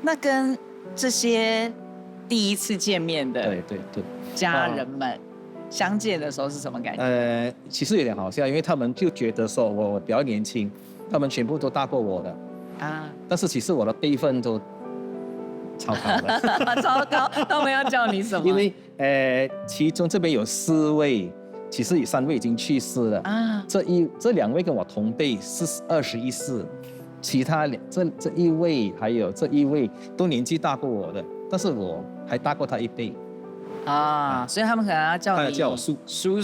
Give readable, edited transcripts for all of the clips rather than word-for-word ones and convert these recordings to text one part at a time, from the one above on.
那跟這些第一次見面的對家人們相見的時候是什麼感覺？其實有點好笑，因為他們就覺得說我比較年輕，他們全部都大過我的啊，但是其實我的輩分都超高的，超高，他們要叫你什麼？因為其中這邊有4位，其實有3位已經去世了啊，這2位跟我同輩是21世，其他這1位還有這1位都年紀大過我的，但是我還大過他1輩。所以他們可能要叫你叫我叔叔。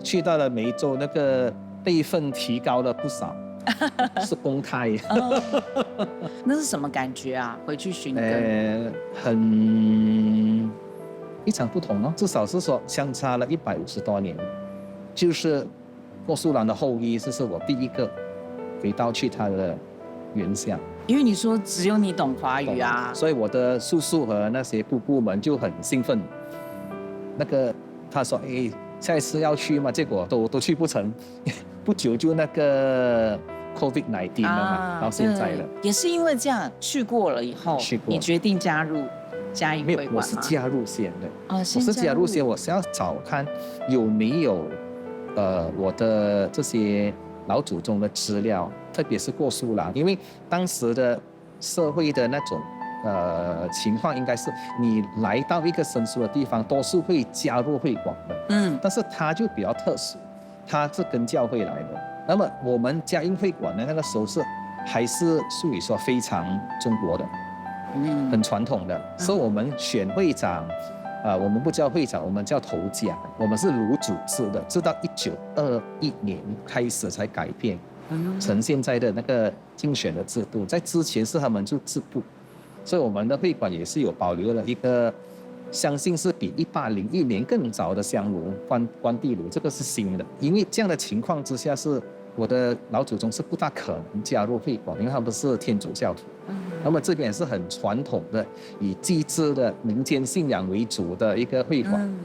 去到了梅州，那個輩分提高了不少，是公開。那是什麼感覺啊？回去尋根，非常不同哦。至少是說相差了150多年，就是郭樹蘭的後裔，这是我第一個回到去他的原鄉。因為你說只有你懂華語啊，所以我的叔叔和那些姑姑們就很興奮。他說：“下一次要去嘛？”結果都去不成，不久就那個 COVID-19 了嘛，到現在了。也是因為這樣去過了以後，你決定加入嘉義會館嗎？我是加入先的。我是加入先，我是要找看有沒有我的這些老祖宗的資料，特別是郭樹蘭，因為當時的社會的那種情況，應該是你來到一個生疏的地方，多數會加入會館的。但是他就比較特殊，他是跟教會來的。那麼我們嘉義會館的那個時候還是屬於說非常中國的，很傳統的，所以我們選會長。我們不叫會長，我們叫頭家，我們是爐主制的，直到1921年開始才改變，成現在的那個競選的制度。在之前是他們就制度，所以我們的會館也是有保留了一個，相信是比1801年更早的香爐關帝爐，這個是新的。因為這樣的情況之下，是我的老祖宗是不大可能加入會館，因為他們是天主教徒。那麼這邊也是很傳統的，以祭祀的民間信仰為主的一個會館。